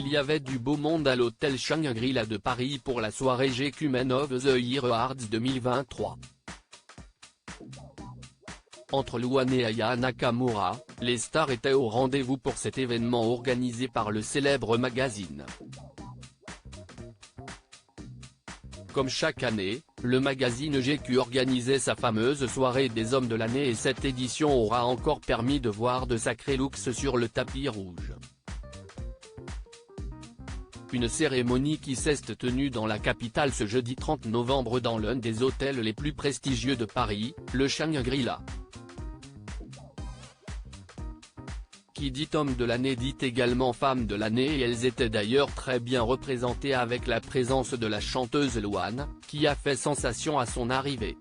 Il y avait du beau monde à l'hôtel Shangri-La de Paris pour la soirée GQ Men of the Year Awards 2023. Entre Louane et Aya Nakamura, les stars étaient au rendez-vous pour cet événement organisé par le célèbre magazine. Comme chaque année, le magazine GQ organisait sa fameuse soirée des hommes de l'année et cette édition aura encore permis de voir de sacrés looks sur le tapis rouge. Une cérémonie qui s'est tenue dans la capitale ce jeudi 30 novembre dans l'un des hôtels les plus prestigieux de Paris, le Shangri-La. Qui dit homme de l'année dit également femme de l'année et elles étaient d'ailleurs très bien représentées avec la présence de la chanteuse Louane, qui a fait sensation à son arrivée.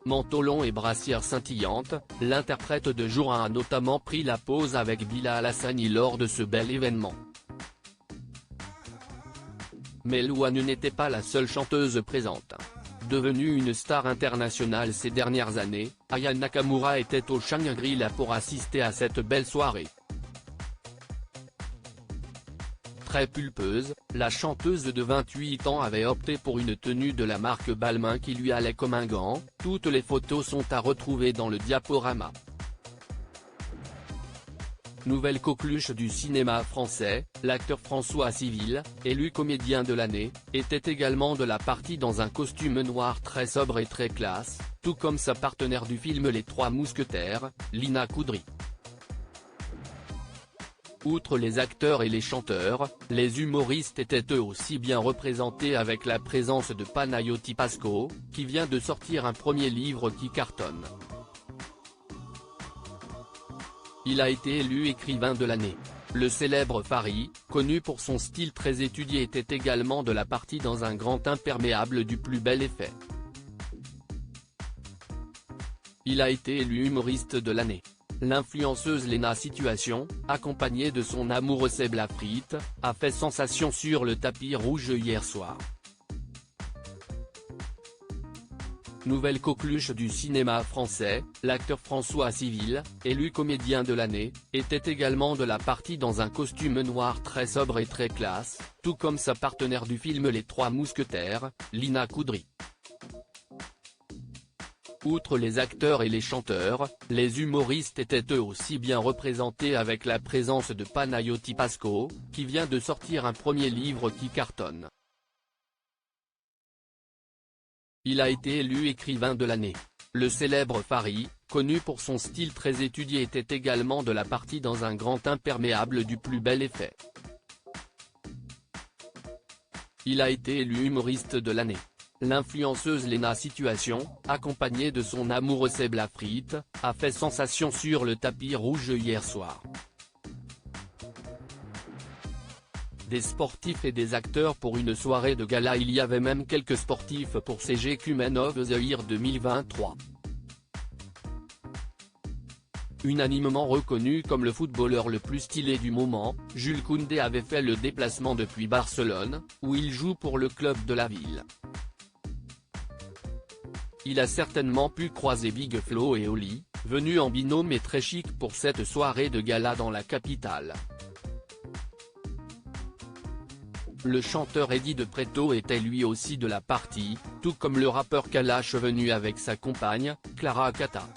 Manteau long et brassière scintillante, l'interprète de jour a notamment pris la pose avec Bilal Hassani lors de ce bel événement. Mais Louane n'était pas la seule chanteuse présente. Devenue une star internationale ces dernières années, Aya Nakamura était au Shangri-La pour assister à cette belle soirée. Très pulpeuse, la chanteuse de 28 ans avait opté pour une tenue de la marque Balmain qui lui allait comme un gant. Toutes les photos sont à retrouver dans le diaporama. Nouvelle coqueluche du cinéma français, l'acteur François Civil, élu comédien de l'année, était également de la partie dans un costume noir très sobre et très classe, tout comme sa partenaire du film Les Trois Mousquetaires, Lina Coudry. Outre les acteurs et les chanteurs, les humoristes étaient eux aussi bien représentés avec la présence de Panayoti Pasco, qui vient de sortir un premier livre qui cartonne. Il a été élu écrivain de l'année. Le célèbre Fari, connu pour son style très étudié était également de la partie dans un grand imperméable du plus bel effet. Il a été élu humoriste de l'année. L'influenceuse Léna Situation, accompagnée de son amoureux Seb Lafrite, a fait sensation sur le tapis rouge hier soir. Nouvelle coqueluche du cinéma français, l'acteur François Civil, élu comédien de l'année, était également de la partie dans un costume noir très sobre et très classe, tout comme sa partenaire du film Les Trois Mousquetaires, Lina Coudry. Outre les acteurs et les chanteurs, les humoristes étaient eux aussi bien représentés avec la présence de Panayoti Pasco, qui vient de sortir un premier livre qui cartonne. Il a été élu écrivain de l'année. Le célèbre Fari, connu pour son style très étudié était également de la partie dans un grand imperméable du plus bel effet. Il a été élu humoriste de l'année. L'influenceuse Léna Situation, accompagnée de son amoureux Seb Lafrite, a fait sensation sur le tapis rouge hier soir. Des sportifs et des acteurs pour une soirée de gala. Il y avait même quelques sportifs pour ces GQ Men of the Year 2023. Unanimement reconnu comme le footballeur le plus stylé du moment, Jules Koundé avait fait le déplacement depuis Barcelone, où il joue pour le club de la ville. Il a certainement pu croiser Big Flo et Oli, venus en binôme et très chic pour cette soirée de gala dans la capitale. Le chanteur Eddie de Pretto était lui aussi de la partie, tout comme le rappeur Kalash venu avec sa compagne, Clara Kata.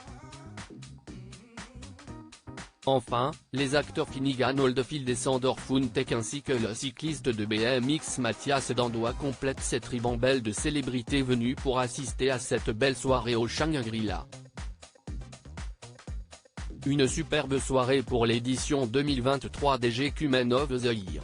Enfin, les acteurs Finnegan Oldfield et Sandor Funtek ainsi que le cycliste de BMX Mathias Dandois complètent cette ribambelle de célébrités venues pour assister à cette belle soirée au Shangri-La. Une superbe soirée pour l'édition 2023 des GQ Men of the Year.